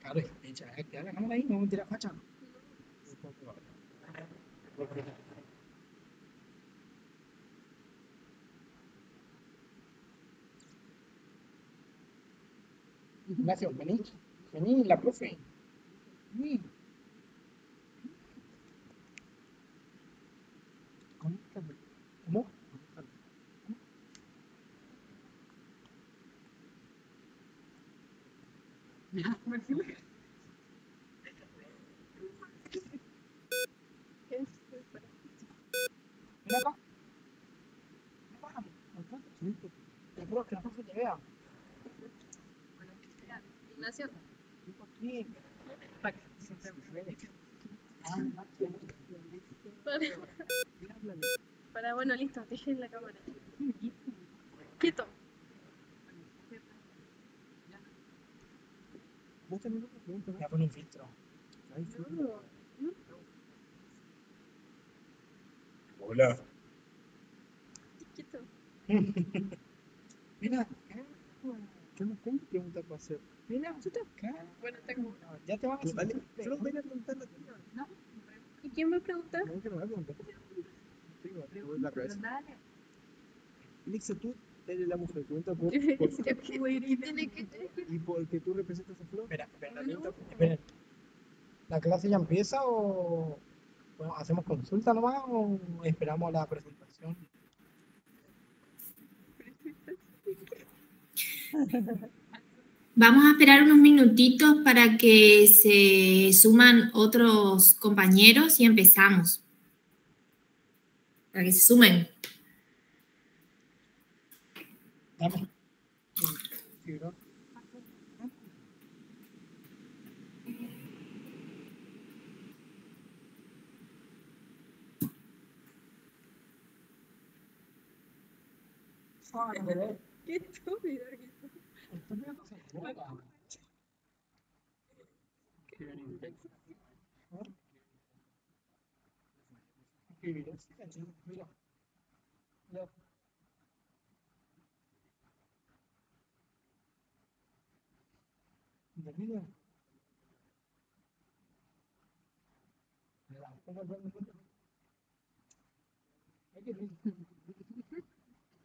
Claro, ya la cámara ahí, no me tira facha. Ignacio, vení, vení, la profe. Vení. ¿Cómo? Mira, ven acá. Que la profe te vea. Ignacio. Aquí. Bueno, listo, dejé la cámara. Quieto. Ya pone un filtro. Hola. Quieto. Mira, ¿qué me tengo preguntas para hacer? Mira, Bueno, tengo. ya te van a hacer. Solo ven a preguntarle. ¿No? ¿Y quién me pregunta? No, que me va a preguntar. Tengo la cabeza. Alexa, tú eres la mujer. Pregunta por ¿Qué tiene que y porque tú representas a Flor. Espera, esperen. ¿La clase ya empieza o bueno, hacemos consulta nomás o esperamos a la presentación? Vamos a esperar unos minutitos para que se suman otros compañeros y empezamos. Para que se sumen. Dame. Qué estúpido.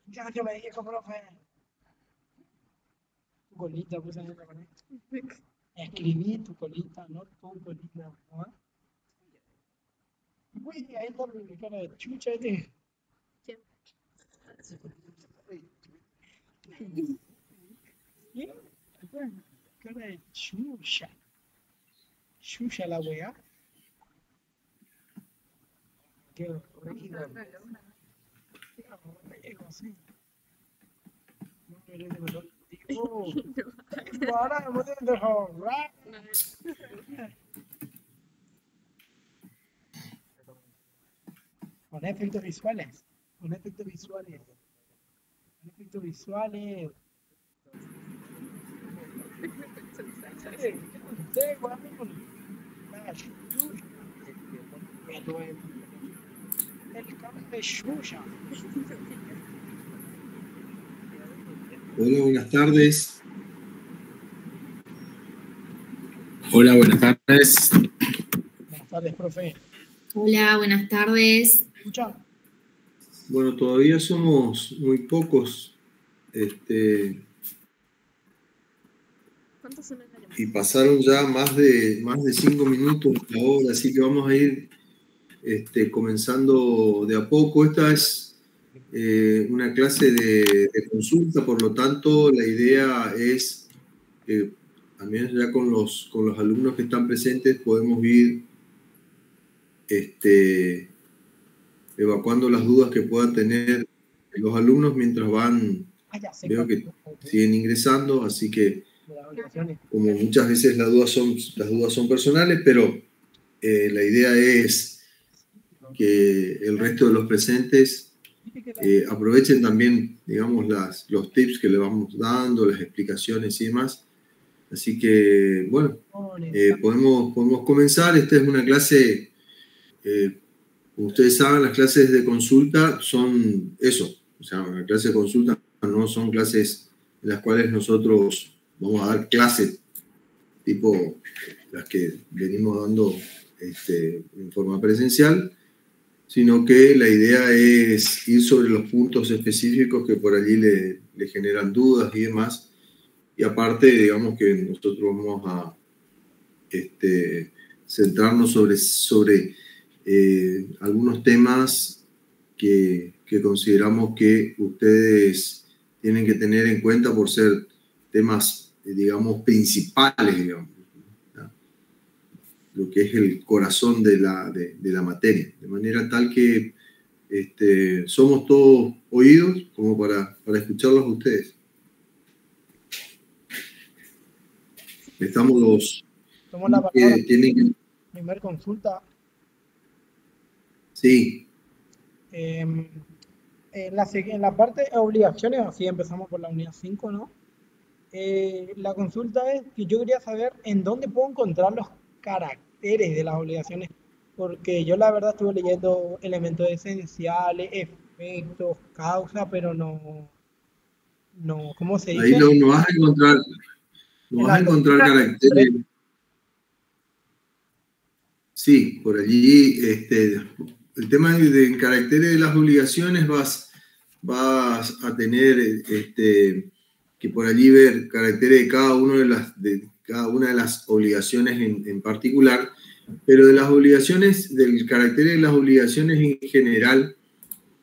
Ya yo me dije, profe. Tu colita, pues ahí la conecto. Escribí tu colita, no tu colita. ¿No? Güey, ahí está mi cara de chucha. ¿Quién? ¿Qué? Cara de chucha. Chucha la weá. Qué horrible. No merece mejor. Ahora me pueden dejar. Con efectos visuales. Con efectos visuales. Con efectos visuales. El cambio de Xuxa. Hola, buenas tardes. Hola, buenas tardes. Buenas tardes, profe. Hola, buenas tardes. ¿Escucha? Bueno, todavía somos muy pocos. ¿Cuántos son en la llamada? Y pasaron ya más de 5 minutos ahora, así que vamos a ir comenzando de a poco. Esta es una clase de consulta, por lo tanto, la idea es que, al menos ya con los alumnos que están presentes, podemos ir evacuando las dudas que puedan tener los alumnos mientras van. Veo que siguen ingresando, así que como muchas veces las dudas son personales, pero la idea es que el resto de los presentes aprovechen también, digamos, los tips que le vamos dando, las explicaciones y demás. Así que, bueno, podemos comenzar. Esta es una clase, como ustedes saben, las clases de consulta son eso. O sea, una clase de consulta no son clases en las cuales nosotros vamos a dar clases tipo las que venimos dando en forma presencial, sino que la idea es ir sobre los puntos específicos que por allí le generan dudas y demás. Y aparte, digamos que nosotros vamos a centrarnos sobre algunos temas que consideramos que ustedes tienen que tener en cuenta por ser temas, digamos, principales, digamos, ¿no? Lo que es el corazón de la materia, de manera tal que somos todos oídos como para escucharlos a ustedes. Estamos los Tomó la palabra. tienen. Primer consulta. Sí. En la parte de obligaciones, así empezamos por la unidad 5, ¿no? La consulta es que yo quería saber en dónde puedo encontrar los caracteres de las obligaciones, porque yo la verdad estuve leyendo elementos esenciales, efectos, causa, pero no, ¿cómo se dice? Ahí no vas a encontrar, caracteres. Sí, por allí, el tema de caracteres de las obligaciones vas a tener que por allí ver caracteres de cada una de las obligaciones en particular, pero de las obligaciones, del carácter de las obligaciones en general,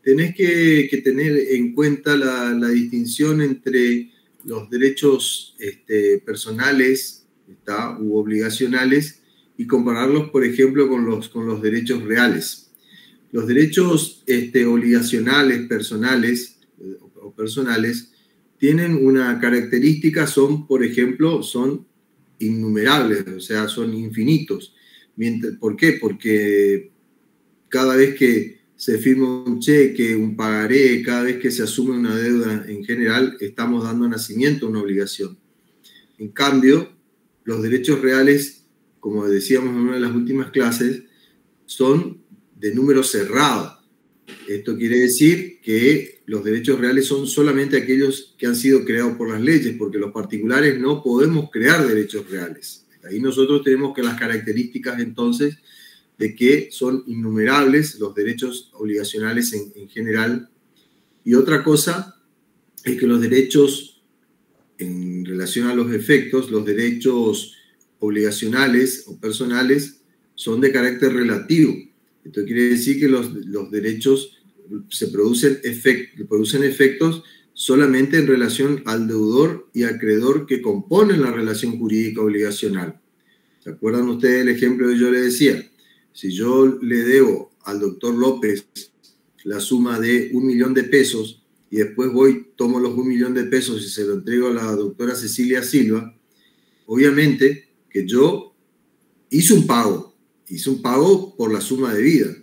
tenés que tener en cuenta la distinción entre los derechos personales u obligacionales y compararlos, por ejemplo, con los derechos reales. Los derechos obligacionales personales o personales tienen una característica, por ejemplo, son innumerables, o sea, son infinitos. ¿Por qué? Porque cada vez que se firma un cheque, un pagaré, cada vez que se asume una deuda en general, estamos dando nacimiento a una obligación. En cambio, los derechos reales, como decíamos en una de las últimas clases, son de número cerrado. Esto quiere decir que los derechos reales son solamente aquellos que han sido creados por las leyes, porque los particulares no podemos crear derechos reales. Ahí nosotros tenemos que las características entonces de que son innumerables los derechos obligacionales en general. Y otra cosa es que los derechos, en relación a los efectos, los derechos obligacionales o personales son de carácter relativo. Esto quiere decir que los derechos producen efectos solamente en relación al deudor y acreedor que componen la relación jurídica obligacional. ¿Se acuerdan ustedes del ejemplo que yo les decía? Si yo le debo al doctor López la suma de 1 millón de pesos y después tomo los 1 millón de pesos y se lo entrego a la doctora Cecilia Silva, obviamente que yo hice un pago por la suma de vida,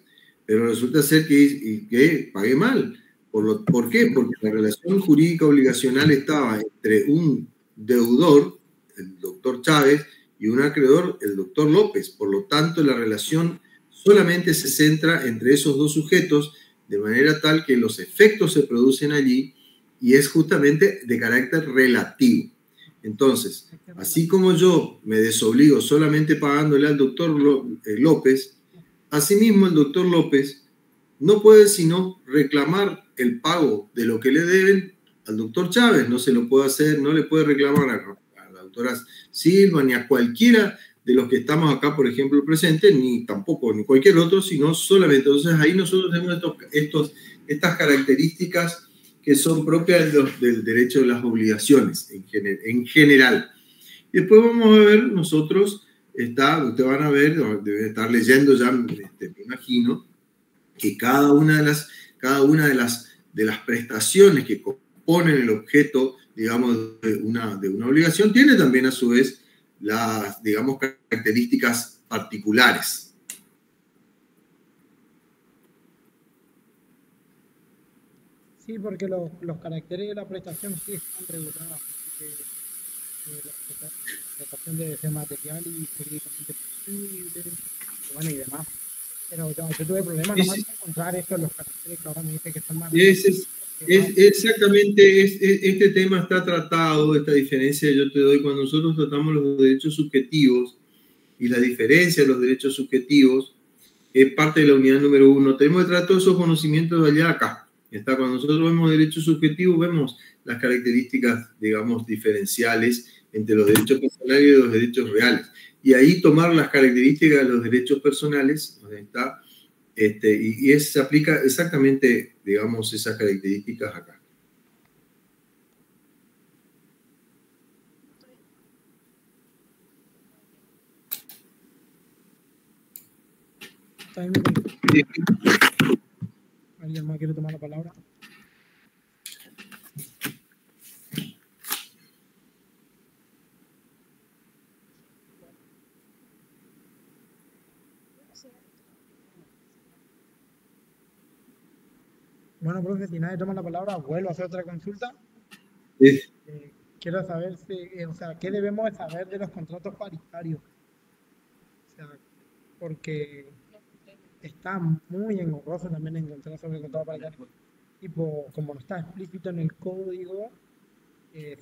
pero resulta ser que pagué mal. ¿Por qué? Porque la relación jurídica obligacional estaba entre un deudor, el doctor Chávez, y un acreedor, el doctor López. Por lo tanto, la relación solamente se centra entre esos dos sujetos, de manera tal que los efectos se producen allí y es justamente de carácter relativo. Entonces, así como yo me desobligo solamente pagándole al doctor López, asimismo el doctor López no puede sino reclamar el pago de lo que le deben al doctor Chávez. No se lo puede hacer, no le puede reclamar a la doctora Silva ni a cualquiera de los que estamos acá, por ejemplo, presentes, ni tampoco ni cualquier otro, sino solamente. Entonces ahí nosotros tenemos estas características que son propias del derecho de las obligaciones en general. Y después vamos a ver nosotros, ustedes van a ver, deben estar leyendo ya, me imagino, que cada una de las prestaciones que componen el objeto, digamos, de una obligación, tiene también a su vez las, digamos, características particulares. Sí, porque los caracteres de la prestación sí están regulados. La prestación debe ser material y jurídicamente posible, bueno, y demás. Pero yo tuve problemas nomás de encontrar esto, los caracteres que ahora me dice que son más. Ese Exactamente, este tema está tratado, esta diferencia yo te doy cuando nosotros tratamos los derechos subjetivos y la diferencia de los derechos subjetivos es parte de la unidad número 1. Tenemos que tratar todos esos conocimientos de allá acá. Está, cuando nosotros vemos derechos subjetivos, vemos las características, digamos, diferenciales entre los derechos personales y los derechos reales. Y ahí tomar las características de los derechos personales, donde está, se aplica exactamente, digamos, esas características acá. ¿Alguien más quiere tomar la palabra? Bueno, profe, si nadie toma la palabra, vuelvo a hacer otra consulta. Sí. Quiero saber qué debemos de saber de los contratos paritarios. O sea, porque está muy engorroso también encontrar sobre el contrato paritario. Tipo, como no está explícito en el código,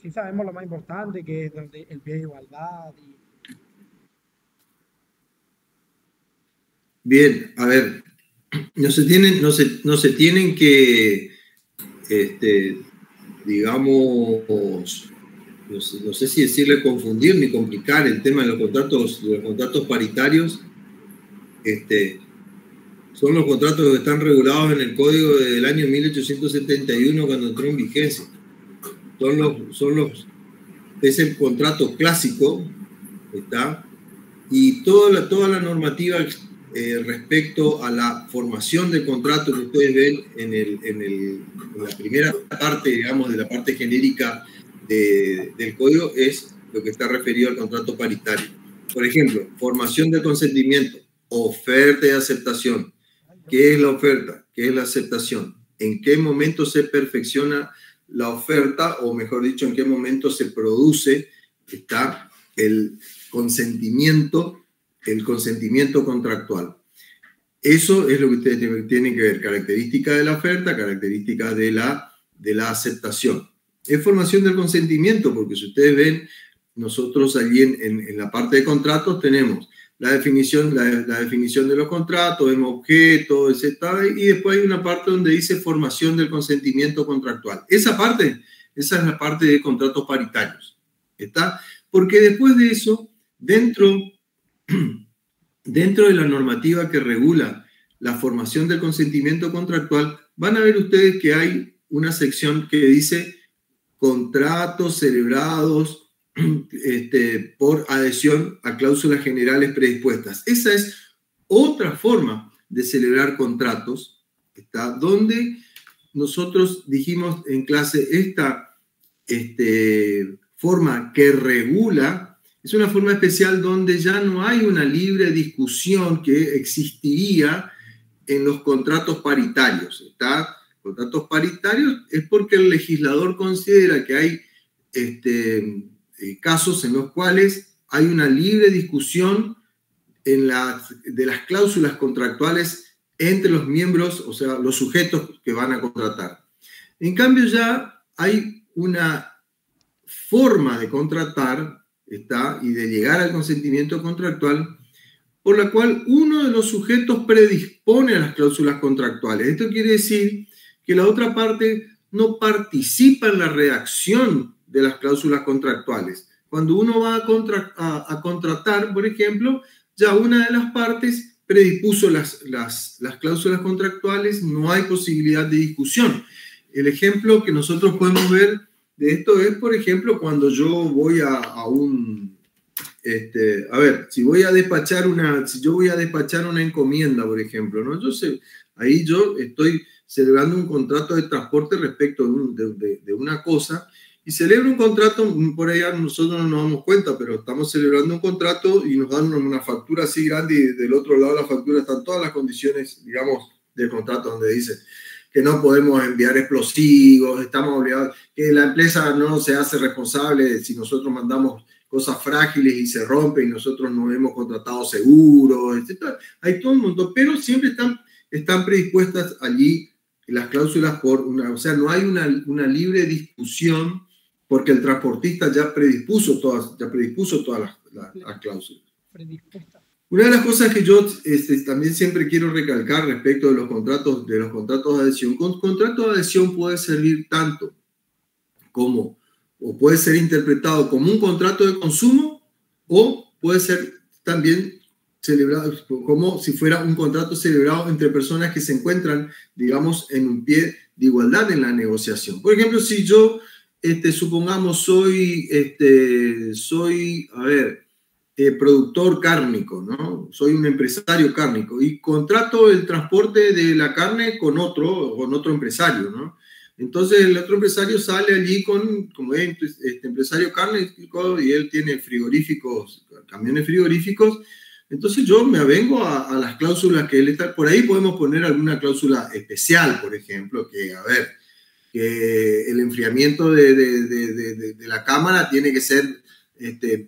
sí sabemos lo más importante, que es donde el pie de igualdad. Bien, a ver, no se tienen que, digamos, no sé si decirle confundir ni complicar el tema de los contratos paritarios. Son los contratos que están regulados en el código del año 1871 cuando entró en vigencia. Es el contrato clásico, ¿está? Y toda la normativa respecto a la formación del contrato que ustedes ven en la primera parte, digamos, de la parte genérica del código es lo que está referido al contrato paritario. Por ejemplo, formación del consentimiento, oferta y aceptación. ¿Qué es la oferta? ¿Qué es la aceptación? ¿En qué momento se perfecciona la oferta? O mejor dicho, ¿en qué momento se produce el consentimiento contractual? Eso es lo que ustedes tienen que ver. Características de la oferta, características de la aceptación. Es formación del consentimiento, porque si ustedes ven, nosotros allí en la parte de contratos tenemos la definición de los contratos, vemos objetos, etc. Y después hay una parte donde dice formación del consentimiento contractual. Esa es la parte de contratos paritarios. ¿Está? Porque después de eso, dentro de la normativa que regula la formación del consentimiento contractual, van a ver ustedes que hay una sección que dice contratos celebrados por adhesión a cláusulas generales predispuestas. Esa es otra forma de celebrar contratos, ¿está? Donde nosotros dijimos en clase esta forma que regula, es una forma especial donde ya no hay una libre discusión que existiría en los contratos paritarios, ¿está? Contratos paritarios es porque el legislador considera que hay casos en los cuales hay una libre discusión de las cláusulas contractuales entre los miembros, o sea, los sujetos que van a contratar. En cambio, ya hay una forma de contratar, ¿está? Y de llegar al consentimiento contractual, por la cual uno de los sujetos predispone a las cláusulas contractuales. Esto quiere decir que la otra parte no participa en la redacción de las cláusulas contractuales. Cuando uno va a contratar, por ejemplo, ya una de las partes predispuso las cláusulas contractuales, no hay posibilidad de discusión. El ejemplo que nosotros podemos ver de esto es, por ejemplo, cuando yo voy si yo voy a despachar una encomienda, por ejemplo, ¿no? Ahí yo estoy celebrando un contrato de transporte respecto de una cosa, y celebro un contrato, por allá nosotros no nos damos cuenta, pero estamos celebrando un contrato y nos dan una factura así grande, y del otro lado de la factura están todas las condiciones, digamos, del contrato, donde dice que no podemos enviar explosivos, estamos obligados, que la empresa no se hace responsable si nosotros mandamos cosas frágiles y se rompen y nosotros no hemos contratado seguros, etc. Hay todo un montón, pero siempre están predispuestas allí las cláusulas o sea, no hay una libre discusión porque el transportista ya predispuso todas las cláusulas. Una de las cosas que yo también siempre quiero recalcar respecto de los contratos de adhesión, contrato de adhesión puede servir tanto como, o puede ser interpretado como un contrato de consumo, o puede ser también celebrado como si fuera un contrato celebrado entre personas que se encuentran, digamos, en un pie de igualdad en la negociación. Por ejemplo, si yo, supongamos, soy productor cárnico, ¿no? Soy un empresario cárnico y contrato el transporte de la carne con otro empresario, ¿no? Entonces el otro empresario sale allí como es empresario cárnico y él tiene camiones frigoríficos. Entonces yo me avengo a las cláusulas que él está. Por ahí podemos poner alguna cláusula especial, por ejemplo, que el enfriamiento de la cámara tiene que ser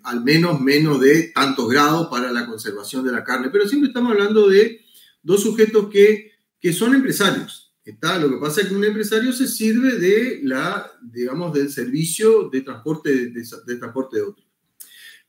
al menos de tantos grados para la conservación de la carne. Pero siempre estamos hablando de dos sujetos que son empresarios. Lo que pasa es que un empresario se sirve del servicio de transporte de otro.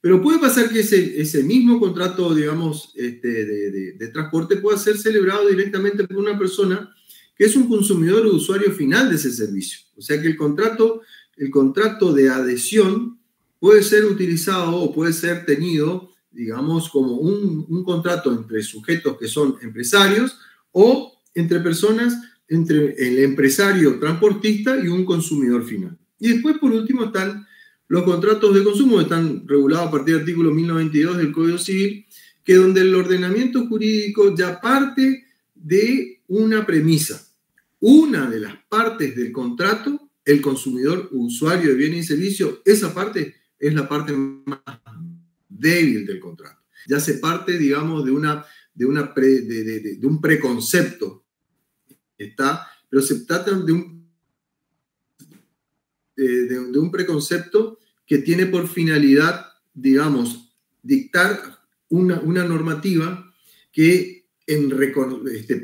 Pero puede pasar que ese mismo contrato, digamos, de transporte pueda ser celebrado directamente por una persona que es un consumidor o usuario final de ese servicio. O sea que el contrato de adhesión puede ser utilizado o puede ser tenido, digamos, como un contrato entre sujetos que son empresarios o entre personas, entre el empresario transportista y un consumidor final. Y después, por último, están los contratos de consumo, que están regulados a partir del artículo 1092 del Código Civil, que donde el ordenamiento jurídico ya parte de una premisa. Una de las partes del contrato, el consumidor o usuario de bienes y servicios, esa parte es la parte más débil del contrato. Ya se parte, digamos, de un preconcepto. Pero se trata de un preconcepto que tiene por finalidad, digamos, dictar una normativa que,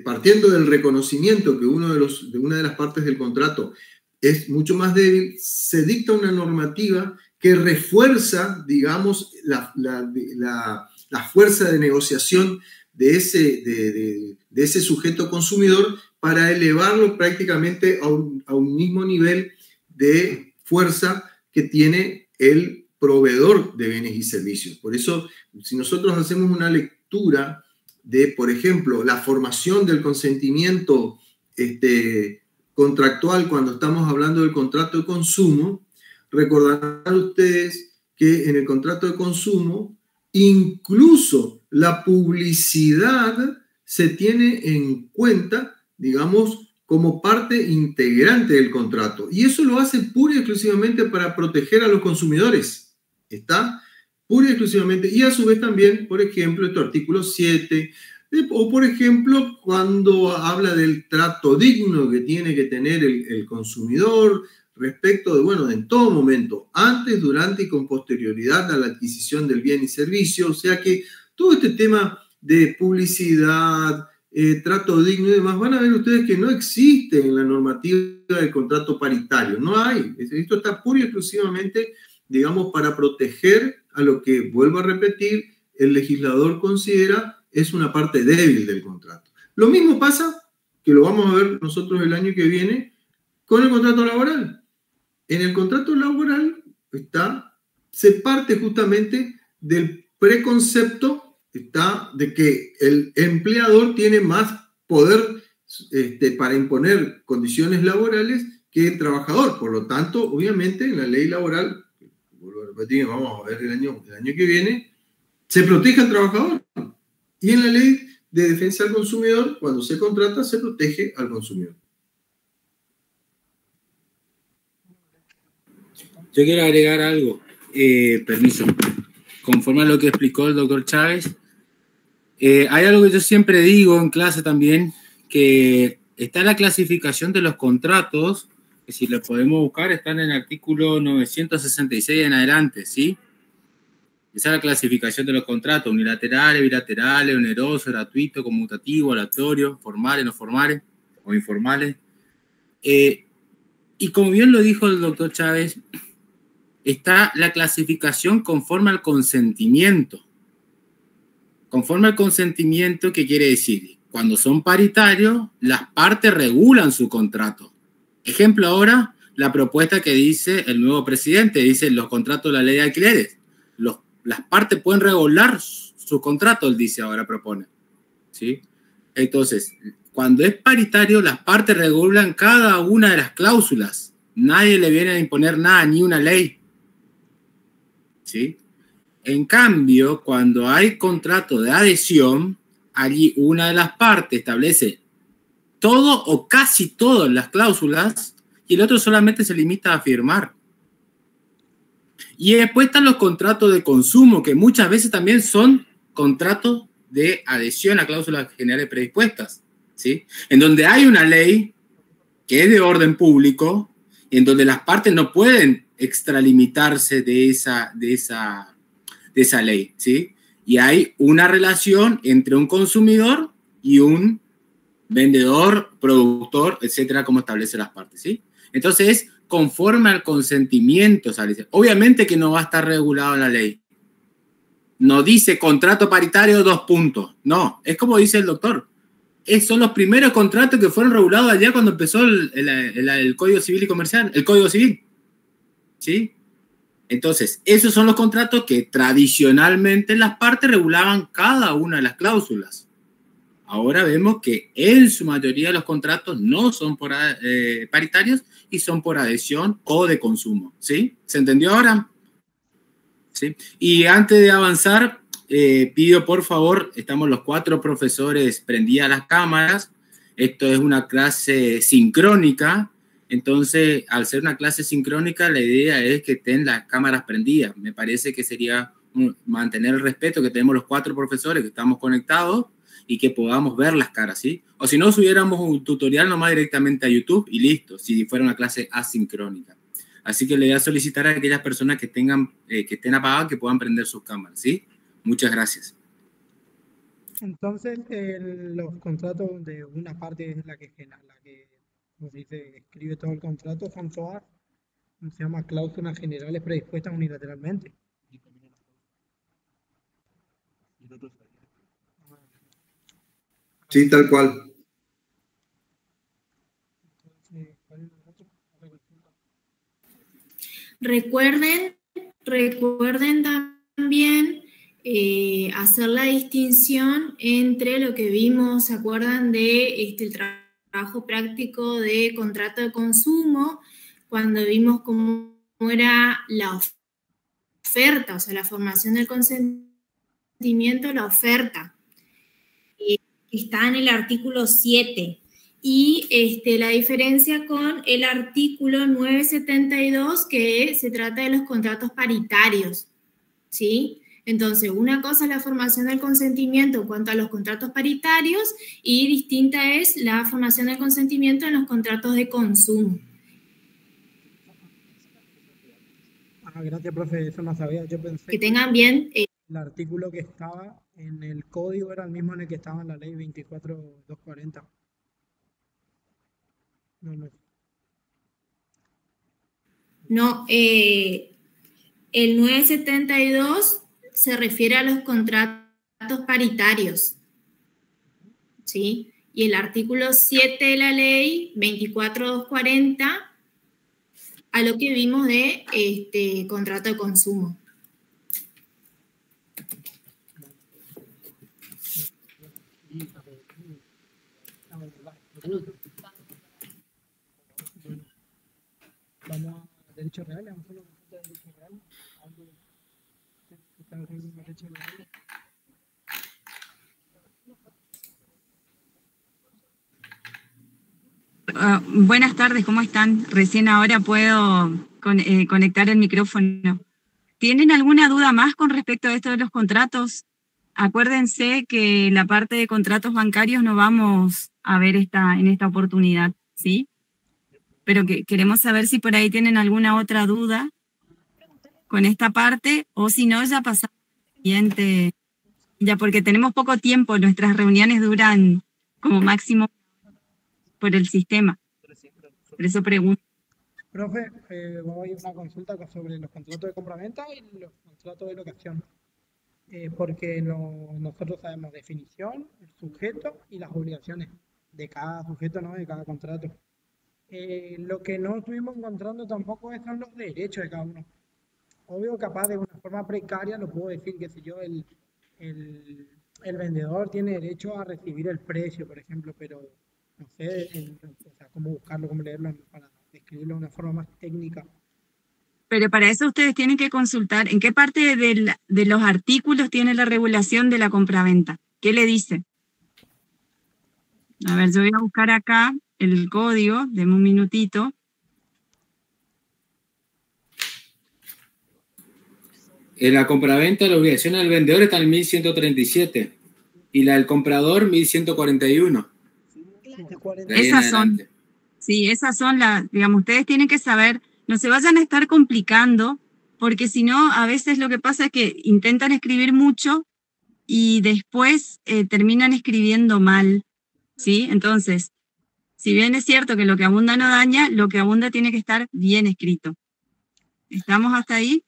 partiendo del reconocimiento que una de las partes del contrato es mucho más débil, se dicta una normativa que refuerza, digamos, la fuerza de negociación de ese sujeto consumidor para elevarlo prácticamente a un mismo nivel de fuerza que tiene el proveedor de bienes y servicios. Por eso, si nosotros hacemos una lectura de, por ejemplo, la formación del consentimiento contractual cuando estamos hablando del contrato de consumo, recordarán ustedes que en el contrato de consumo incluso la publicidad se tiene en cuenta, digamos, como parte integrante del contrato. Y eso lo hace pura y exclusivamente para proteger a los consumidores. ¿Está? Pura y exclusivamente. Y a su vez también, por ejemplo, este artículo 7, o por ejemplo, cuando habla del trato digno que tiene que tener el consumidor respecto de, en todo momento, antes, durante y con posterioridad a la adquisición del bien y servicio. O sea que todo este tema de publicidad, trato digno y demás, van a ver ustedes que no existe en la normativa del contrato paritario. No hay. Esto está pura y exclusivamente, digamos, para proteger a lo que, vuelvo a repetir, el legislador considera es una parte débil del contrato. Lo mismo pasa, que lo vamos a ver nosotros el año que viene, con el contrato laboral. En el contrato laboral se parte justamente del preconcepto de que el empleador tiene más poder para imponer condiciones laborales que el trabajador. Por lo tanto, obviamente, en la ley laboral, vuelvo a repetir, vamos a ver el año que viene, se protege al trabajador. Y en la ley de defensa al consumidor, cuando se contrata, se protege al consumidor. Yo quiero agregar algo. Permiso. Conforme a lo que explicó el doctor Chávez, hay algo que yo siempre digo en clase también, que está la clasificación de los contratos, que si lo podemos buscar, están en el artículo 966 en adelante, ¿sí? Esa es la clasificación de los contratos: unilaterales, bilaterales, onerosos, gratuitos, conmutativos, aleatorios, formales, no formales o informales. Y como bien lo dijo el doctor Chávez, está la clasificación conforme al consentimiento. Conforme al consentimiento, ¿qué quiere decir? Cuando son paritarios, las partes regulan su contrato. Ejemplo ahora, la propuesta que dice el nuevo presidente, dice los contratos de la ley de alquileres. Las partes pueden regular su contrato, él dice ahora, propone. ¿Sí? Entonces, cuando es paritario, las partes regulan cada una de las cláusulas. Nadie le viene a imponer nada, ni una ley. ¿Sí? En cambio, cuando hay contrato de adhesión, allí una de las partes establece todo o casi todas las cláusulas y el otro solamente se limita a firmar. Y después están los contratos de consumo, que muchas veces también son contratos de adhesión a cláusulas generales predispuestas, ¿sí? En donde hay una ley que es de orden público y en donde las partes no pueden extralimitarse de esa ley, ¿sí? Y hay una relación entre un consumidor y un vendedor, productor, etcétera, como establece las partes, ¿sí? Entonces, conforme al consentimiento, ¿sabes? Obviamente que no va a estar regulado en la ley. No dice contrato paritario 2 puntos. No, es como dice el doctor. Son los primeros contratos que fueron regulados allá cuando empezó el Código Civil y Comercial, el Código Civil, ¿sí? Entonces, esos son los contratos que tradicionalmente las partes regulaban cada una de las cláusulas. Ahora vemos que en su mayoría los contratos no son por paritarios y son por adhesión o de consumo, ¿sí? ¿Se entendió ahora? ¿Sí? Y antes de avanzar, pido por favor, estamos los 4 profesores prendidas las cámaras. Esto es una clase sincrónica. Entonces, al ser una clase sincrónica, la idea es que estén las cámaras prendidas. Me parece que sería mantener el respeto que tenemos los 4 profesores que estamos conectados y que podamos ver las caras, ¿sí? O si no, subiéramos un tutorial nomás directamente a YouTube y listo, si fuera una clase asincrónica. Así que le voy a solicitar a aquellas personas que estén apagadas que puedan prender sus cámaras, ¿sí? Muchas gracias. Entonces, los contratos de una parte es la que como se dice, escribe todo el contrato, son todas, se llama cláusulas generales predispuestas unilateralmente. Sí, tal cual. Recuerden también hacer la distinción entre lo que vimos, ¿se acuerdan de el trabajo práctico de contrato de consumo? Cuando vimos cómo era la oferta, o sea, la formación del consentimiento, la oferta. Está en el artículo 7. Y la diferencia con el artículo 972, que se trata de los contratos paritarios, ¿sí? Entonces, una cosa es la formación del consentimiento en cuanto a los contratos paritarios y distinta es la formación del consentimiento en los contratos de consumo. Gracias, profe, eso no sabía. Yo pensé que tengan bien... el artículo que estaba en el código era el mismo en el que estaba en la ley 24.240. No, el 972 se refiere a los contratos paritarios, ¿sí? Y el artículo 7 de la ley 24.240 a lo que vimos de contrato de consumo. Vamos a derecho real, vamos a hacer una consulta de derecho real. Algo que está en derecho real. Buenas tardes, ¿cómo están? Recién ahora puedo conectar el micrófono. ¿Tienen alguna duda más con respecto a esto de los contratos? Acuérdense que la parte de contratos bancarios no vamos a ver en esta oportunidad, ¿sí? Pero queremos saber si por ahí tienen alguna otra duda con esta parte, o si no, ya pasamos al siguiente, ya porque tenemos poco tiempo, nuestras reuniones duran como máximo por el sistema. Por eso pregunto. Profe, voy a una consulta sobre los contratos de compraventa y los contratos de locación. Porque nosotros sabemos definición, el sujeto y las obligaciones de cada sujeto, ¿no? De cada contrato. Lo que no estuvimos encontrando tampoco son los derechos de cada uno. Obvio, capaz de una forma precaria lo puedo decir, que si yo, el vendedor tiene derecho a recibir el precio, por ejemplo, pero no sé, o sea, cómo buscarlo, cómo leerlo para describirlo de una forma más técnica. Pero para eso ustedes tienen que consultar en qué parte de los artículos tiene la regulación de la compraventa. ¿Qué le dice? A ver, yo voy a buscar acá el código, denme un minutito. En la compraventa, la obligación del vendedor está en 1137 y la del comprador 1141. Esas son, sí, esas son las, digamos, ustedes tienen que saber, no se vayan a estar complicando, porque si no, a veces lo que pasa es que intentan escribir mucho y después terminan escribiendo mal, ¿sí? Entonces, si bien es cierto que lo que abunda no daña, lo que abunda tiene que estar bien escrito. ¿Estamos hasta ahí?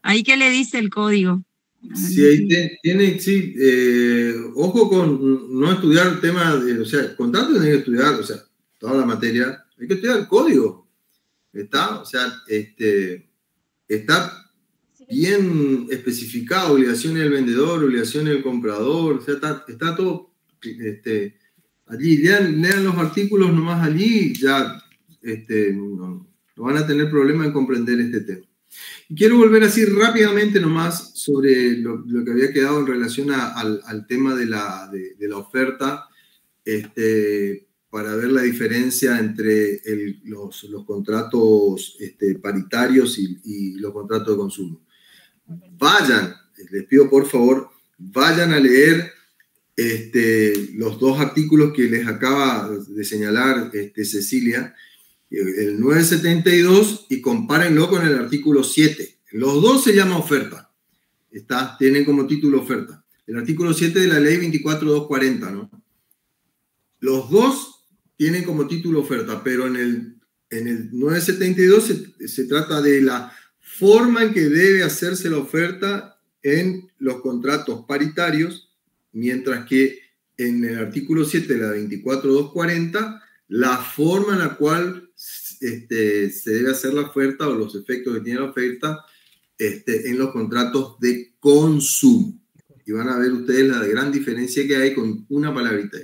¿Ahí qué le dice el código? Sí, ahí tiene, sí, ojo con no estudiar el tema, o sea, contrato tiene que estudiar, o sea, toda la materia, hay que estudiar el código, ¿está? O sea, está bien especificado, obligaciones del vendedor, obligaciones del comprador, o sea, está todo, allí, lean los artículos nomás allí, ya, no van a tener problema en comprender este tema. Y quiero volver así rápidamente nomás sobre lo que había quedado en relación al tema de la oferta, para ver la diferencia entre los contratos paritarios y los contratos de consumo. Vayan, les pido por favor, vayan a leer los dos artículos que les acaba de señalar Cecilia, el 972, y compárenlo con el artículo 7. Los dos se llaman oferta. Tienen como título oferta. El artículo 7 de la ley 24.240, ¿no? Los dos tienen como título oferta, pero en el 972 se trata de la forma en que debe hacerse la oferta en los contratos paritarios, mientras que en el artículo 7 de la 24.240, la forma en la cual se debe hacer la oferta o los efectos que tiene la oferta en los contratos de consumo. Y van a ver ustedes la gran diferencia que hay con una palabrita.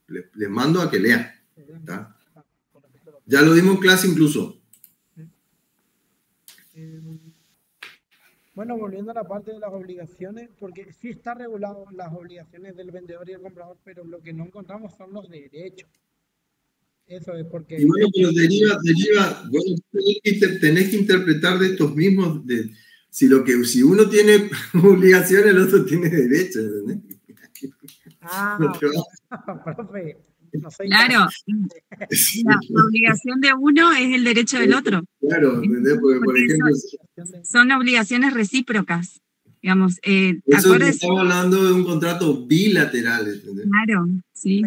Les mando a que lean. ¿Está? Ya lo dimos en clase incluso. Bueno, volviendo a la parte de las obligaciones, porque sí está regulado las obligaciones del vendedor y el comprador, pero lo que no encontramos son los derechos. Eso es porque... Y bueno, pero deriva, bueno, tenés que interpretar de estos mismos, si uno tiene obligaciones, el otro tiene derechos, ¿entendés? Profe, no soy claro, la obligación de uno es el derecho del otro. Claro, ¿entendés? Porque, por ejemplo, son obligaciones recíprocas. Digamos, estamos hablando de un contrato bilateral, ¿entendés? Claro, sí.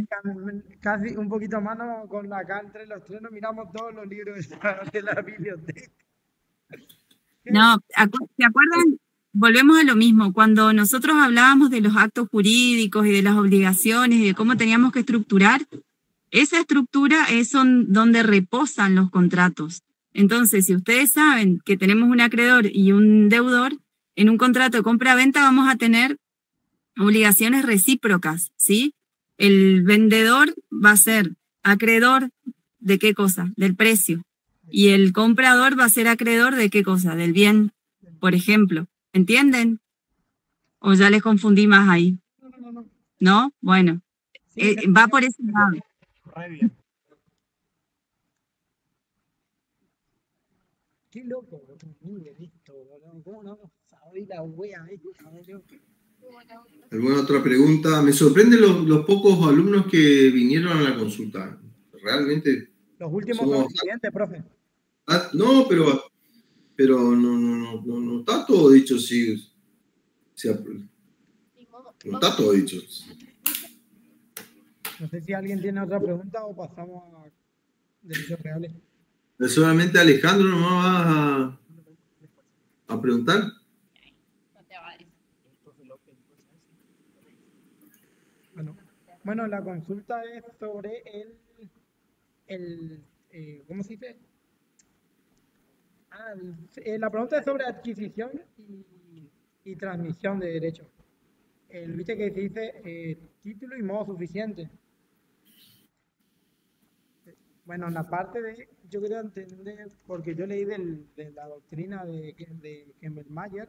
Casi un poquito más, ¿no? Acá entre los tres nos miramos todos los libros de la biblioteca. No, ¿se acuerdan? Volvemos a lo mismo. Cuando nosotros hablábamos de los actos jurídicos y de las obligaciones y de cómo teníamos que estructurar, esa estructura es donde reposan los contratos. Entonces, si ustedes saben que tenemos un acreedor y un deudor, en un contrato de compra-venta vamos a tener obligaciones recíprocas, ¿sí? El vendedor va a ser acreedor ¿de qué cosa? Del precio. Y el comprador va a ser acreedor ¿de qué cosa? Del bien, por ejemplo. ¿Entienden? ¿O ya les confundí más ahí? ¿No? Bueno, va por ese lado. Qué loco, ¿cómo no sabéis la wea esta? ¿Alguna otra pregunta? Me sorprenden los pocos alumnos que vinieron a la consulta. Realmente. Los últimos son los siguientes, profe. No, pero no está todo dicho, sí. No está todo dicho. No sé si alguien tiene otra pregunta o pasamos a derechos reales. Solamente Alejandro no va a preguntar. Bueno, la consulta es sobre ¿cómo se dice? La pregunta es sobre adquisición y transmisión de derechos. Viste que dice título y modo suficiente. Bueno, la parte de, yo quería entender, porque yo leí de la doctrina de Kemmelmayer,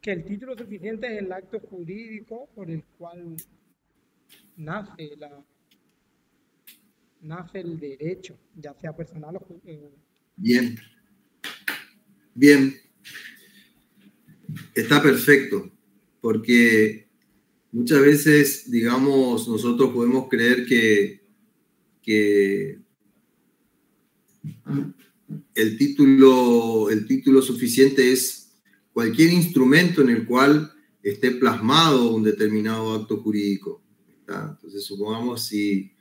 que el título suficiente es el acto jurídico por el cual nace el derecho, ya sea personal o Bien. Bien. Está perfecto, porque muchas veces, digamos, nosotros podemos creer que el título suficiente es cualquier instrumento en el cual esté plasmado un determinado acto jurídico. ¿Está? Entonces, supongamos si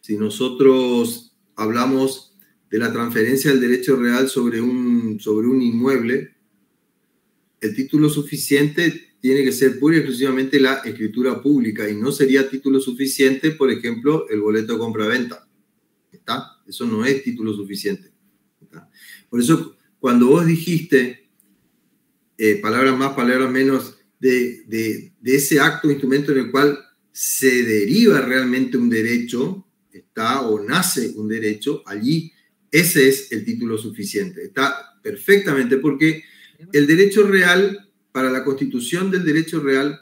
nosotros hablamos de la transferencia del derecho real sobre un inmueble, el título suficiente tiene que ser pura y exclusivamente la escritura pública y no sería título suficiente, por ejemplo, el boleto de compra-venta. ¿Está? Eso no es título suficiente. ¿Está? Por eso, cuando vos dijiste, palabras más, palabras menos, de ese acto o instrumento en el cual se deriva realmente un derecho, ¿está? O nace un derecho, allí ese es el título suficiente. Está perfectamente, porque el derecho real, para la constitución del derecho real,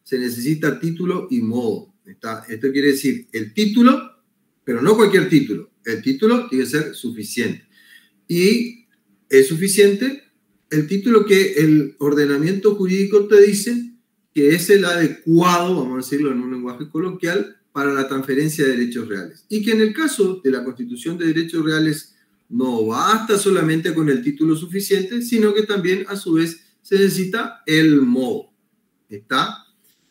se necesita título y modo. Esto quiere decir el título, pero no cualquier título. El título tiene que ser suficiente. Y es suficiente el título que el ordenamiento jurídico te dice que es el adecuado, vamos a decirlo en un lenguaje coloquial, para la transferencia de derechos reales. Y que en el caso de la constitución de derechos reales no basta solamente con el título suficiente, sino que también a su vez se necesita el modo. ¿Está?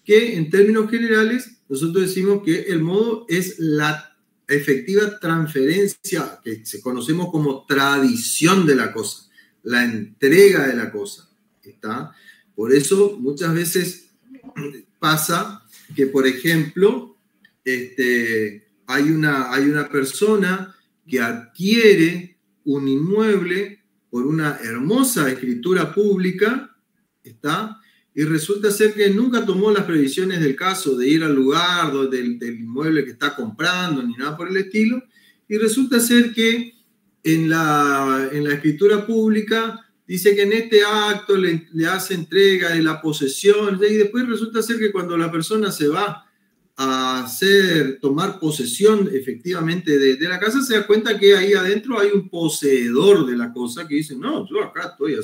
Que en términos generales nosotros decimos que el modo es la efectiva transferencia que conocemos como tradición de la cosa, la entrega de la cosa. ¿Está? Por eso muchas veces pasa que, por ejemplo, hay una persona que adquiere un inmueble por una hermosa escritura pública, ¿está? Y resulta ser que nunca tomó las previsiones del caso de ir al lugar del inmueble que está comprando, ni nada por el estilo, y resulta ser que en la escritura pública dice que en este acto le hace entrega de la posesión, y después resulta ser que cuando la persona se va a tomar posesión efectivamente de la casa, se da cuenta que ahí adentro hay un poseedor de la cosa que dice, no, yo acá estoy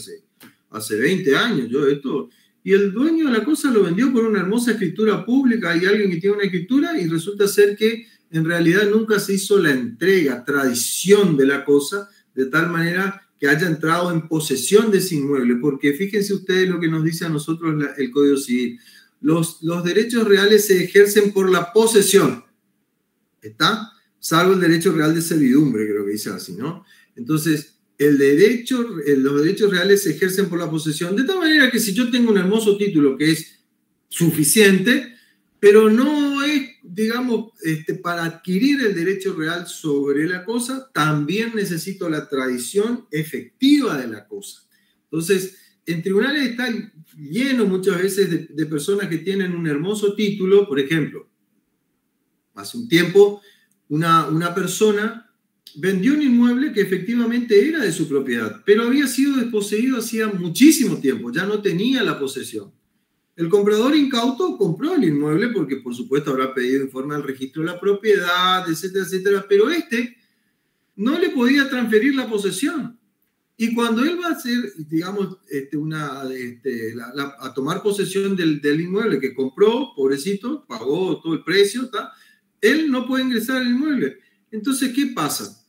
hace 20 años, y el dueño de la cosa lo vendió por una hermosa escritura pública, hay alguien que tiene una escritura y resulta ser que en realidad nunca se hizo la entrega, tradición de la cosa, de tal manera que haya entrado en posesión de ese inmueble, porque fíjense ustedes lo que nos dice a nosotros el Código Civil. Los derechos reales se ejercen por la posesión, ¿está? Salvo el derecho real de servidumbre, creo que dice así, ¿no? Entonces, los derechos reales se ejercen por la posesión, de tal manera que si yo tengo un hermoso título que es suficiente, pero no es, digamos, para adquirir el derecho real sobre la cosa, también necesito la tradición efectiva de la cosa. Entonces, en tribunales está lleno muchas veces de personas que tienen un hermoso título. Por ejemplo, hace un tiempo una persona vendió un inmueble que efectivamente era de su propiedad, pero había sido desposeído hacía muchísimo tiempo, ya no tenía la posesión. El comprador incauto compró el inmueble porque, por supuesto, habrá pedido informe al registro de la propiedad, etcétera, etcétera, pero no le podía transferir la posesión. Y cuando él va a hacer, digamos, a tomar posesión del inmueble que compró, pobrecito, pagó todo el precio, él no puede ingresar al inmueble. Entonces, ¿qué pasa?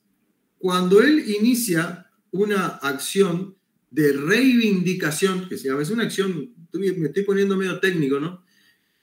Cuando él inicia una acción de reivindicación, que se llama, es una acción, me estoy poniendo medio técnico, ¿no?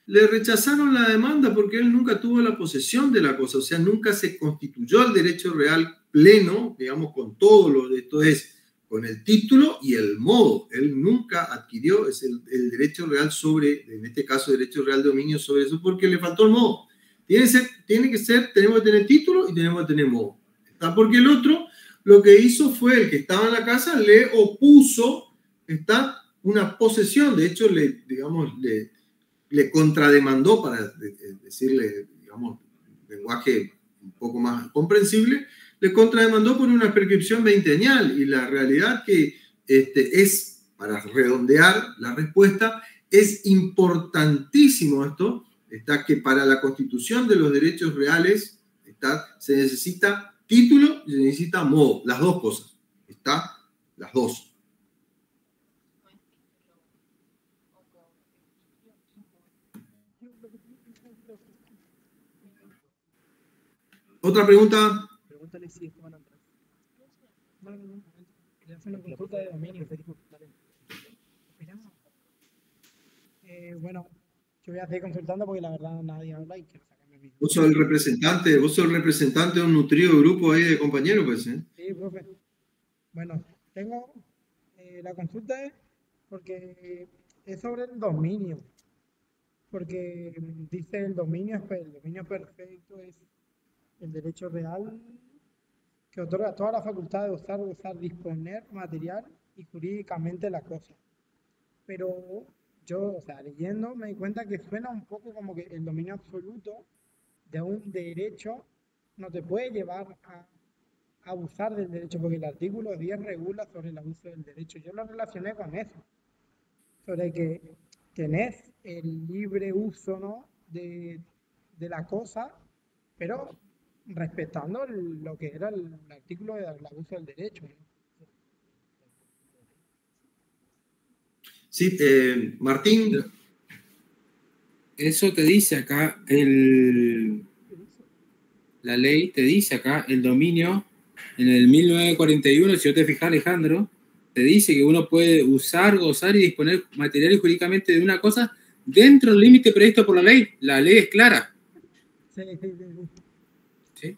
Le rechazaron la demanda porque él nunca tuvo la posesión de la cosa, o sea, nunca se constituyó el derecho real pleno, digamos, con todo lo de esto es con el título y el modo. Él nunca adquirió el derecho real sobre, en este caso, derecho real de dominio sobre eso, porque le faltó el modo. Tiene que ser, tenemos que tener título y tenemos que tener modo. ¿Está? Porque el otro lo que hizo fue, el que estaba en la casa le opuso, está, una posesión. De hecho, le contrademandó, para decirle, digamos, lenguaje un poco más comprensible, le contrademandó por una prescripción veinteañal. Y la realidad que es, para redondear la respuesta, es importantísimo esto, que para la constitución de los derechos reales se necesita título y se necesita modo, las dos cosas, las dos. ¿Otra pregunta? Pregúntale si esto van a entrar. Le hace una consulta de dominio. Bueno, yo voy a seguir consultando porque la verdad nadie habla y quiero sacarme mi... Vos sos el representante de un nutrido grupo ahí de compañeros, pues, ¿eh? Sí, profe. Bueno, tengo la consulta porque es sobre el dominio. Porque dice el dominio perfecto es el derecho real que otorga toda la facultad de usar, disponer material y jurídicamente la cosa. Pero yo, o sea, leyendo me di cuenta que suena un poco como que el dominio absoluto de un derecho no te puede llevar a abusar del derecho, porque el artículo 10 regula sobre el abuso del derecho. Yo lo relacioné con eso, sobre que tenés el libre uso, ¿no?, de la cosa, pero respetando lo que era el artículo del abuso del derecho, ¿no? Sí, Martín. Eso te dice acá, la ley te dice acá, el dominio, en el 1941, si yo te fijas, Alejandro, te dice que uno puede usar, gozar y disponer material y jurídicamente de una cosa dentro del límite previsto por la ley. La ley es clara. ¿Sí?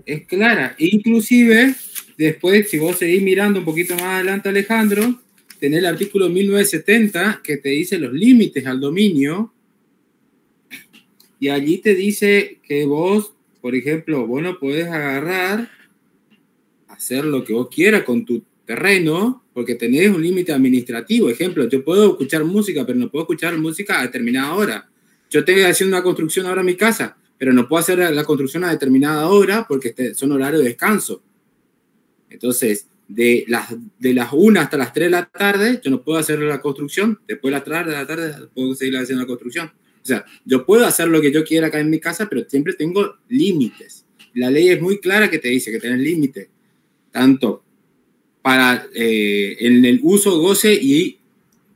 Es clara. Inclusive, después, si vos seguís mirando un poquito más adelante, Alejandro, tenés el artículo 1970 que te dice los límites al dominio, y allí te dice que vos, por ejemplo, vos no podés agarrar, hacer lo que vos quieras con tu terreno, porque tenés un límite administrativo. Ejemplo, yo puedo escuchar música, pero no puedo escuchar música a determinada hora. Yo estoy haciendo una construcción ahora en mi casa, pero no puedo hacer la construcción a determinada hora porque son horarios de descanso. Entonces, de las 1 hasta las 3 de la tarde, yo no puedo hacer la construcción. Después de las 3 de la tarde, puedo seguir haciendo la construcción. O sea, yo puedo hacer lo que yo quiera acá en mi casa, pero siempre tengo límites. La ley es muy clara que te dice que tenés límites, tanto para en el uso, goce y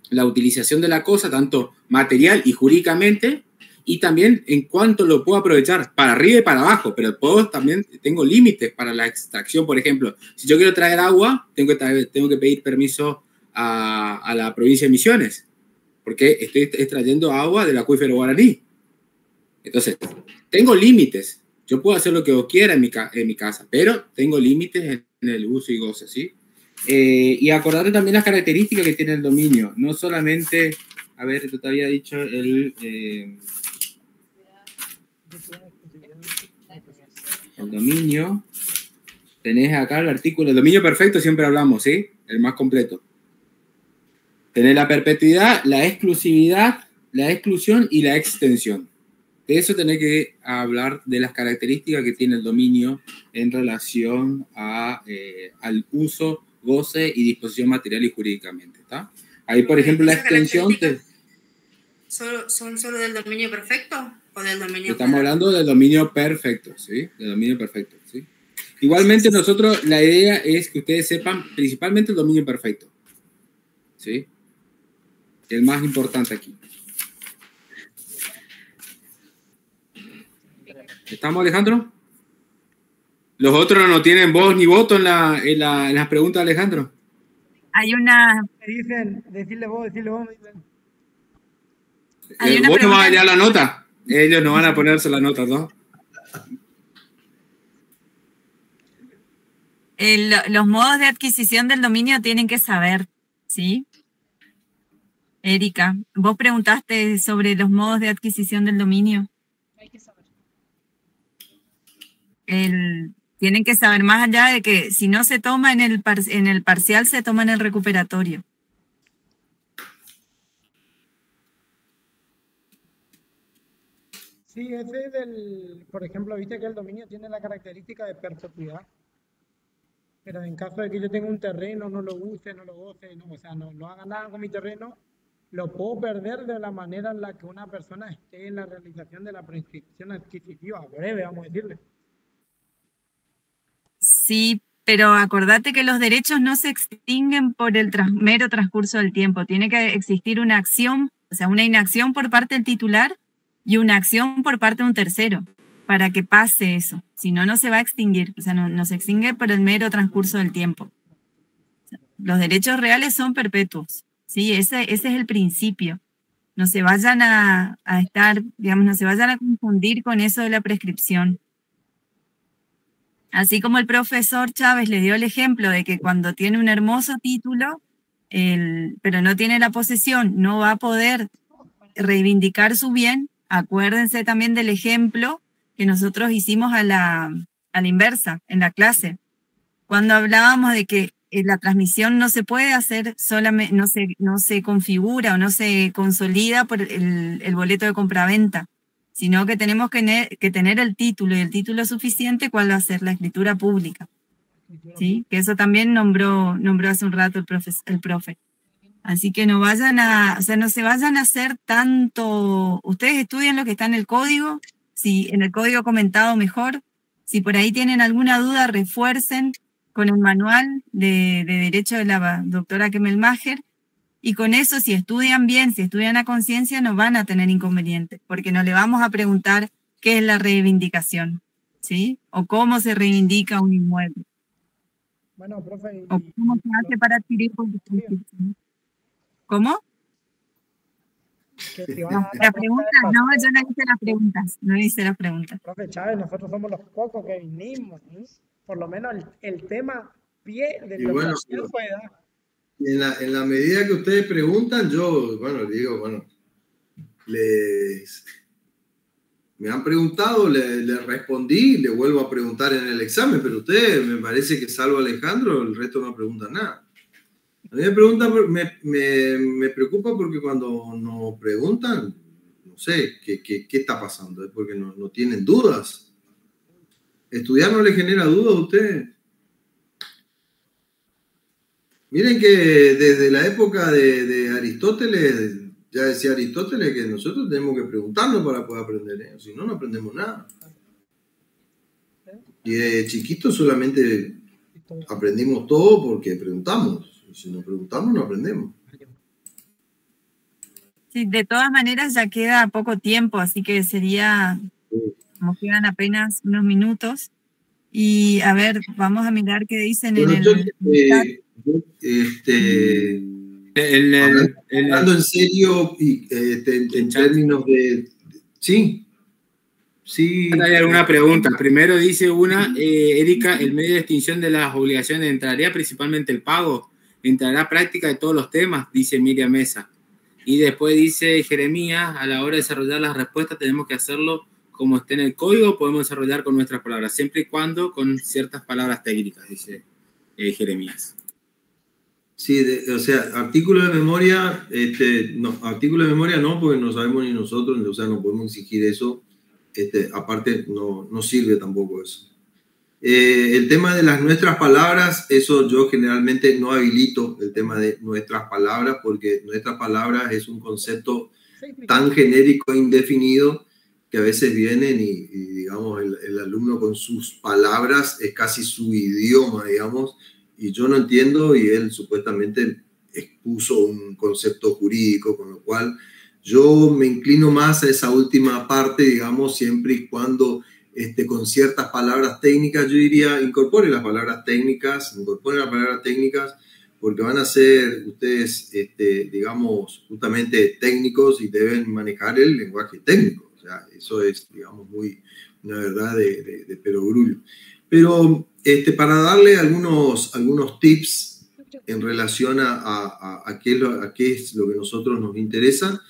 la utilización de la cosa, tanto material y jurídicamente, y también en cuanto lo puedo aprovechar para arriba y para abajo, pero también tengo límites para la extracción. Por ejemplo, si yo quiero traer agua, tengo que pedir permiso a la provincia de Misiones, porque estoy extrayendo agua del acuífero Guaraní. Entonces, tengo límites. Yo puedo hacer lo que yo quiera en mi casa, pero tengo límites en el uso y goce, ¿sí? Y acordate también las características que tiene el dominio. No solamente, a ver, tú te había dicho el dominio. Tenés acá el artículo, el dominio perfecto siempre hablamos, ¿sí? El más completo. Tenés la perpetuidad, la exclusividad, la exclusión y la extensión. De eso tenés que hablar de las características que tiene el dominio en relación al uso, goce y disposición material y jurídicamente, ¿está? Ahí, por ejemplo, la extensión... ¿Son solo del dominio perfecto o del dominio? Estamos hablando del dominio perfecto, ¿sí? Del dominio perfecto, ¿sí? Igualmente nosotros, la idea es que ustedes sepan principalmente el dominio perfecto, ¿sí? El más importante aquí. ¿Estamos, Alejandro? Los otros no tienen voz ni voto en las preguntas, Alejandro. Hay una... Decirle vos. Vos no vas a hallar la nota. Ellos no van a ponerse la nota, ¿no? Los modos de adquisición del dominio tienen que saber, ¿sí? Erika, vos preguntaste sobre los modos de adquisición del dominio. Hay que saber. Tienen que saber, más allá de que si no se toma en el parcial, se toma en el recuperatorio. Sí, ese del, por ejemplo, viste que el dominio tiene la característica de perpetuidad. Pero en caso de que yo tenga un terreno, no lo use, no lo goce, no, o sea, no haga nada con mi terreno, lo puedo perder de la manera en la que una persona esté en la realización de la prescripción adquisitiva breve, vamos a decirle. Sí, pero acordate que los derechos no se extinguen por el mero transcurso del tiempo. Tiene que existir una acción, o sea, una inacción por parte del titular y una acción por parte de un tercero para que pase eso. Si no, no se va a extinguir. O sea, no se extingue por el mero transcurso del tiempo. O sea, los derechos reales son perpetuos. ¿Sí? Ese es el principio. No se vayan a estar, digamos, no se vayan a confundir con eso de la prescripción. Así como el profesor Chávez le dio el ejemplo de que cuando tiene un hermoso título, pero no tiene la posesión, no va a poder reivindicar su bien. Acuérdense también del ejemplo que nosotros hicimos a la inversa, en la clase, cuando hablábamos de que la transmisión no se puede hacer solamente, no se configura o no se consolida por el boleto de compraventa, sino que tenemos que tener el título, y el título suficiente, ¿cuál va a ser? La escritura pública. ¿Sí? Que eso también nombró hace un rato el profe. Así que no se vayan a hacer tanto. Ustedes estudien lo que está en el código, si en el código comentado mejor. Si por ahí tienen alguna duda, refuercen con el manual de Derecho de la doctora Kemmelmacher. Y con eso, si estudian bien, si estudian a conciencia, no van a tener inconvenientes, porque no le vamos a preguntar qué es la reivindicación, ¿sí? O cómo se reivindica un inmueble. Bueno, profe. O cómo se hace para adquirir por prescripción. ¿Cómo? La pregunta, no, yo no hice las preguntas, no hice las preguntas. Profe Chávez, nosotros somos los pocos que vinimos, ¿sí? Por lo menos el tema pie de lo que fue dar. En la medida que ustedes preguntan, yo, bueno, digo, me han preguntado, les respondí, le vuelvo a preguntar en el examen, pero ustedes, me parece que salvo Alejandro, el resto no preguntan nada. A mí me preocupa porque cuando nos preguntan, no sé, ¿qué está pasando? Es porque no tienen dudas. ¿Estudiar no le genera dudas a ustedes? Miren que desde la época de Aristóteles, ya decía Aristóteles que nosotros tenemos que preguntarnos para poder aprender, ¿eh? Si no, no aprendemos nada. Y de chiquitos solamente aprendimos todo porque preguntamos. Y si no preguntamos, no aprendemos. Sí, de todas maneras ya queda poco tiempo, así que sería, como quedan apenas unos minutos. Y a ver, vamos a mirar qué dicen en hablando en serio y en términos de... Sí. Hay alguna pregunta. Primero dice Erika, el medio de extinción de las obligaciones entraría principalmente el pago, entrará práctica de todos los temas, dice Miriam Mesa. Y después dice Jeremías, a la hora de desarrollar las respuestas tenemos que hacerlo como esté en el código, podemos desarrollar con nuestras palabras, siempre y cuando con ciertas palabras técnicas, dice Jeremías. Sí, o sea, artículo de memoria, artículo de memoria no, porque no sabemos ni nosotros, o sea, no podemos exigir eso. Aparte, no sirve tampoco eso. El tema de nuestras palabras, eso yo generalmente no habilito el tema de nuestras palabras, porque nuestras palabras es un concepto tan genérico e indefinido que a veces vienen y digamos, el alumno con sus palabras es casi su idioma, digamos, y yo no entiendo y él supuestamente expuso un concepto jurídico, con lo cual yo me inclino más a esa última parte, digamos, siempre y cuando con ciertas palabras técnicas, yo diría, incorporen las palabras técnicas, porque van a ser ustedes, digamos, justamente técnicos y deben manejar el lenguaje técnico. O sea, eso es, digamos, una verdad de perogrullo. Pero para darle algunos tips en relación a qué es lo que a nosotros nos interesa,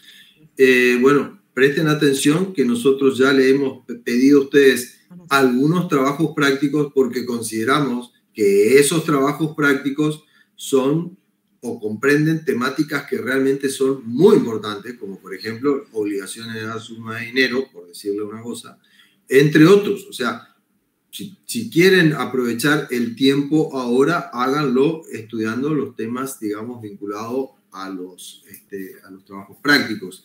bueno, presten atención que nosotros ya le hemos pedido a ustedes algunos trabajos prácticos porque consideramos que esos trabajos prácticos son o comprenden temáticas que realmente son muy importantes, como por ejemplo obligaciones de dar suma de dinero, por decirle una cosa, entre otros. O sea, si quieren aprovechar el tiempo ahora, háganlo estudiando los temas, digamos, vinculados a los trabajos prácticos.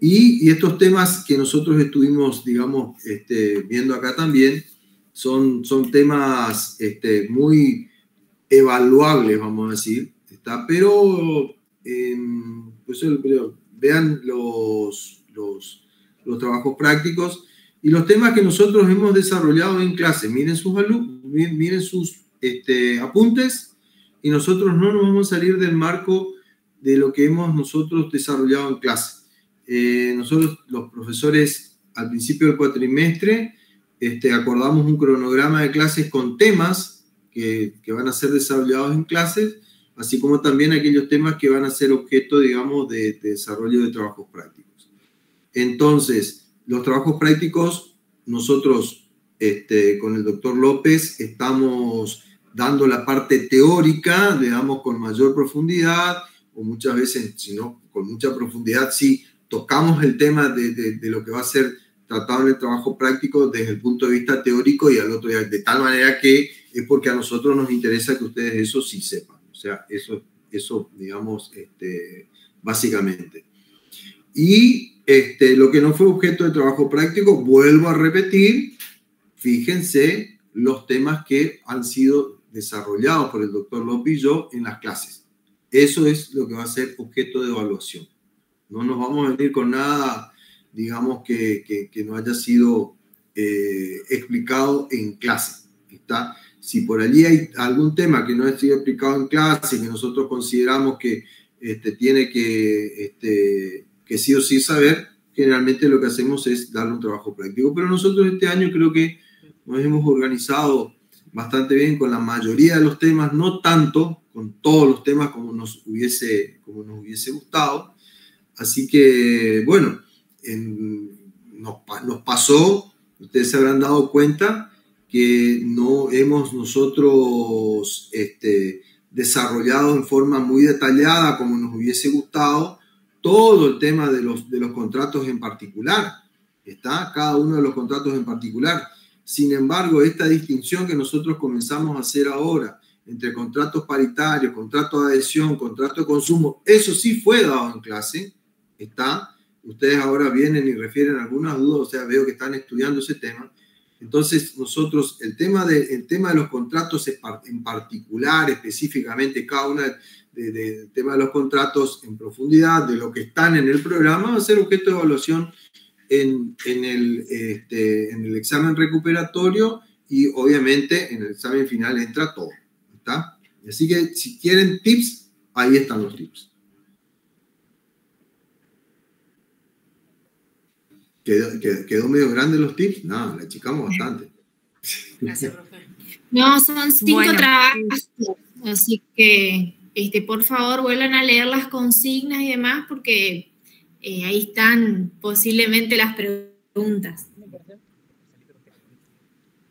Y estos temas que nosotros estuvimos, digamos, viendo acá también, son temas muy evaluables, vamos a decir, pero pues, vean los trabajos prácticos y los temas que nosotros hemos desarrollado en clase. Miren sus miren sus apuntes, y nosotros no nos vamos a salir del marco de lo que hemos nosotros desarrollado en clase. Nosotros, los profesores, al principio del cuatrimestre, acordamos un cronograma de clases con temas que van a ser desarrollados en clases, así como también aquellos temas que van a ser objeto, digamos, de desarrollo de trabajos prácticos. Entonces, los trabajos prácticos, nosotros con el doctor López estamos dando la parte teórica, le damos con mayor profundidad, o muchas veces, si no con mucha profundidad, sí tocamos el tema de lo que va a ser tratado en el trabajo práctico desde el punto de vista teórico y al otro día, de tal manera que es porque a nosotros nos interesa que ustedes eso sí sepan. O sea, eso digamos, básicamente. Y lo que no fue objeto de trabajo práctico, vuelvo a repetir, fíjense los temas que han sido desarrollados por el doctor López y yo en las clases. Eso es lo que va a ser objeto de evaluación. No nos vamos a venir con nada, digamos, que no haya sido explicado en clase. ¿Está? Si por allí hay algún tema que no ha sido explicado en clase, que nosotros consideramos que tiene que sí o sí saber, generalmente lo que hacemos es darle un trabajo práctico. Pero nosotros este año creo que nos hemos organizado bastante bien con la mayoría de los temas, no tanto con todos los temas como nos hubiese gustado. Así que, bueno, nos pasó, ustedes se habrán dado cuenta que no hemos nosotros desarrollado en forma muy detallada como nos hubiese gustado todo el tema de los contratos en particular. Está cada uno de los contratos en particular. Sin embargo, esta distinción que nosotros comenzamos a hacer ahora entre contratos paritarios, contratos de adhesión, contrato de consumo, eso sí fue dado en clase. Está. Ustedes ahora vienen y refieren algunas dudas, o sea, veo que están estudiando ese tema. Entonces, nosotros, el tema de los contratos en particular, específicamente, cada uno del tema de los contratos en profundidad, de lo que están en el programa, va a ser objeto de evaluación en el examen recuperatorio y, obviamente, en el examen final entra todo. ¿Está? Así que, si quieren tips, ahí están los tips. ¿Quedó medio grande los tips? No, la achicamos bastante. Gracias, profe. No, son 5 trabajos, así que por favor vuelvan a leer las consignas y demás porque ahí están posiblemente las preguntas.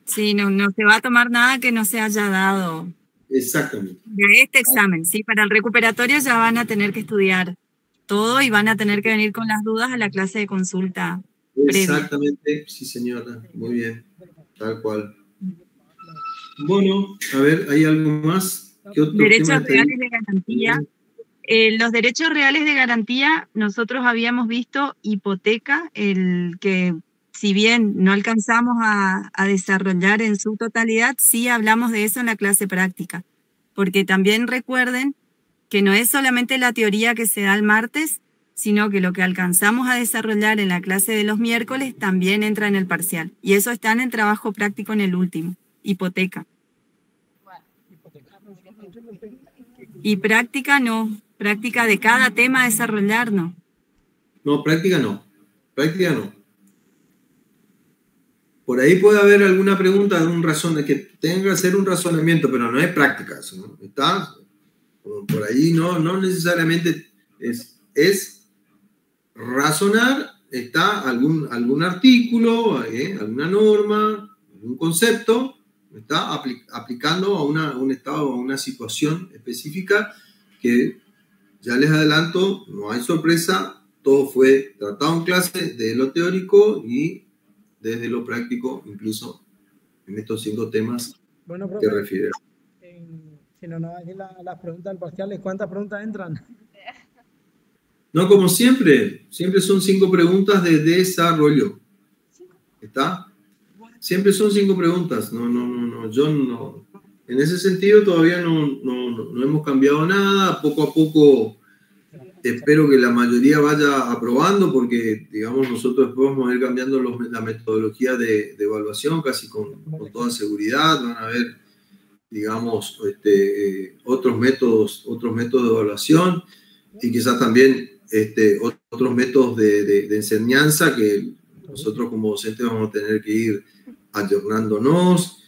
Sí, no se va a tomar nada que no se haya dado. Exactamente. De este examen, sí, para el recuperatorio ya van a tener que estudiar todo y van a tener que venir con las dudas a la clase de consulta. Exactamente, previa. Sí señora, muy bien, tal cual. Bueno, a ver, ¿hay algo más? ¿Qué otro derechos reales de garantía. Los derechos reales de garantía, nosotros habíamos visto hipoteca, el que si bien no alcanzamos a desarrollar en su totalidad, sí hablamos de eso en la clase práctica. Porque también recuerden que no es solamente la teoría que se da el martes, sino que lo que alcanzamos a desarrollar en la clase de los miércoles también entra en el parcial. Y eso está en el trabajo práctico en el último, hipoteca. Y práctica no, práctica de cada tema a desarrollar no. No, práctica no, práctica no. por ahí puede haber alguna pregunta de que tenga que hacer un razonamiento, pero no es práctica eso, ¿no? ¿Está? Por ahí no necesariamente es razonar, está algún artículo, alguna norma, algún concepto, está aplicando a un estado, a una situación específica que, ya les adelanto, no hay sorpresa, todo fue tratado en clase desde lo teórico y desde lo práctico, incluso en estos 5 temas que refiero. Si no nos va a decir las preguntas del parcial, ¿cuántas preguntas entran? No, como siempre son 5 preguntas de desarrollo. ¿Está? Siempre son 5 preguntas. Yo no. En ese sentido todavía no hemos cambiado nada. Poco a poco espero que la mayoría vaya aprobando, porque, digamos, nosotros podemos ir cambiando la metodología de evaluación casi con toda seguridad. Van a haber, digamos, otros métodos de evaluación y quizás también otros métodos de enseñanza que nosotros como docentes vamos a tener que ir ayornándonos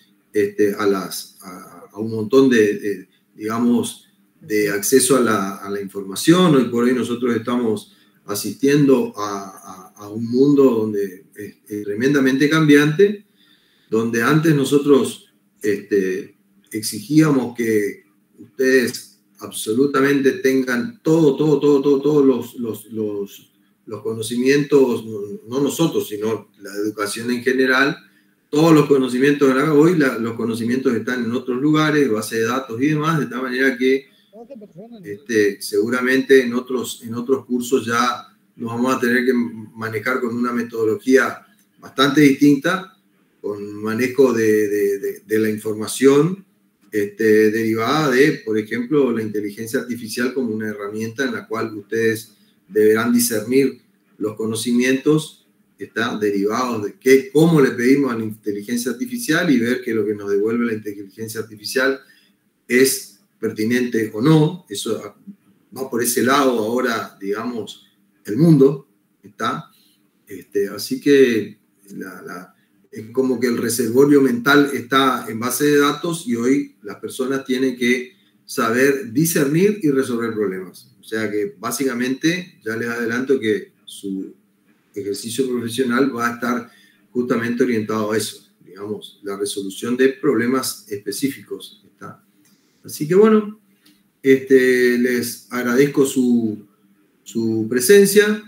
a un montón digamos, de acceso a la información. Hoy por hoy nosotros estamos asistiendo a un mundo donde es tremendamente cambiante, donde antes nosotros exigíamos que ustedes absolutamente tengan todos los conocimientos, no nosotros, sino la educación en general, todos los conocimientos. Hoy los conocimientos están en otros lugares, base de datos y demás, de tal manera que seguramente en otros cursos ya nos vamos a tener que manejar con una metodología bastante distinta, con manejo de la información derivada de, por ejemplo, la inteligencia artificial como una herramienta en la cual ustedes deberán discernir los conocimientos derivados de cómo le pedimos a la inteligencia artificial y ver que lo que nos devuelve la inteligencia artificial es pertinente o no. Eso va por ese lado ahora, digamos, el mundo, así que es como que el reservorio mental está en base de datos y hoy las personas tienen que saber discernir y resolver problemas. O sea que básicamente ya les adelanto que su ejercicio profesional va a estar justamente orientado a eso, digamos, la resolución de problemas específicos. Así que bueno, les agradezco su presencia.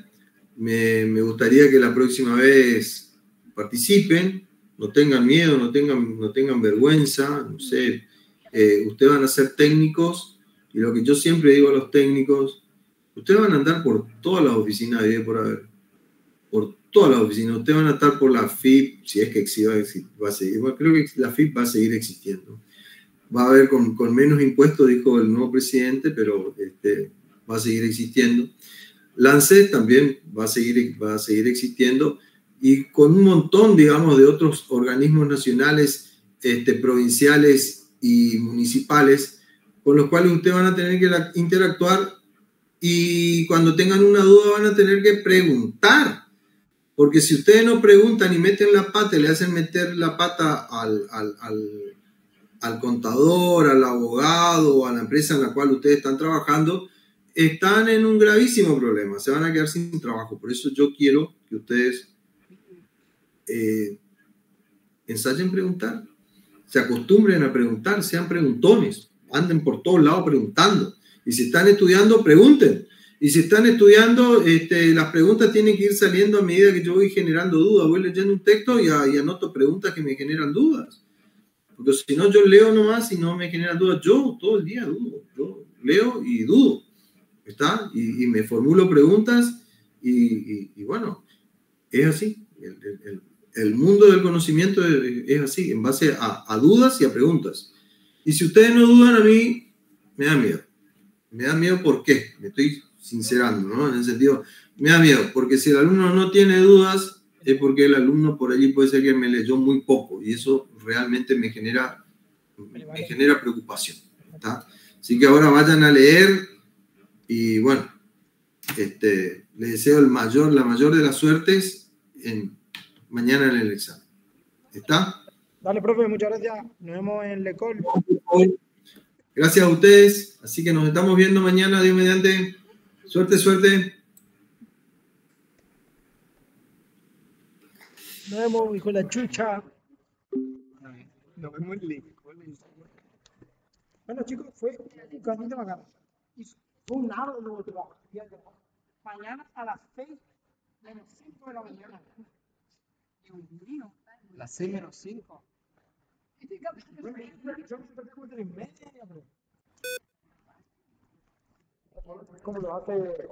Me gustaría que la próxima vez participen, no tengan miedo, no tengan vergüenza, no sé, ustedes van a ser técnicos y lo que yo siempre digo a los técnicos, ustedes van a andar por todas las oficinas de por haber, por todas las oficinas, ustedes van a estar por la FIP, si es que va a seguir, bueno, creo que la FIP va a seguir existiendo, va a haber con menos impuestos, dijo el nuevo presidente, pero va a seguir existiendo. La ANSES también va a seguir existiendo, y con un montón, digamos, de otros organismos nacionales, provinciales y municipales, con los cuales ustedes van a tener que interactuar, y cuando tengan una duda van a tener que preguntar, porque si ustedes no preguntan y meten la pata, y le hacen meter la pata al contador, al abogado o a la empresa en la cual ustedes están trabajando, están en un gravísimo problema, se van a quedar sin trabajo. Por eso yo quiero que ustedes ensayen preguntar, se acostumbren a preguntar, sean preguntones, anden por todos lados preguntando, y si están estudiando, pregunten, y si están estudiando, las preguntas tienen que ir saliendo a medida que yo voy generando dudas. Voy leyendo un texto y anoto preguntas que me generan dudas, porque si no yo leo nomás y no me generan dudas. Yo todo el día dudo, yo leo y dudo, y me formulo preguntas y bueno, es así. El mundo del conocimiento es así, en base a dudas y a preguntas. Y si ustedes no dudan, a mí me da miedo. Me da miedo, ¿por qué? Me estoy sincerando, ¿no? En el sentido, me da miedo, porque si el alumno no tiene dudas, es porque el alumno por allí puede ser que me leyó muy poco, y eso realmente me genera preocupación. Así que ahora vayan a leer, y bueno, les deseo la mayor de las suertes mañana en el examen. ¿Está? Dale, profe, muchas gracias. Nos vemos en la école. Gracias a ustedes. Así que nos estamos viendo mañana, Dios mediante. Suerte, suerte. Nos vemos, hijo de la chucha. Nos vemos en la école. Bueno, chicos, fue bastante bacano. Fue un árbol de trabajo. Mañana a las 6:05 de la mañana. Dios mío. Las 6:05. ¿Cómo lo hace?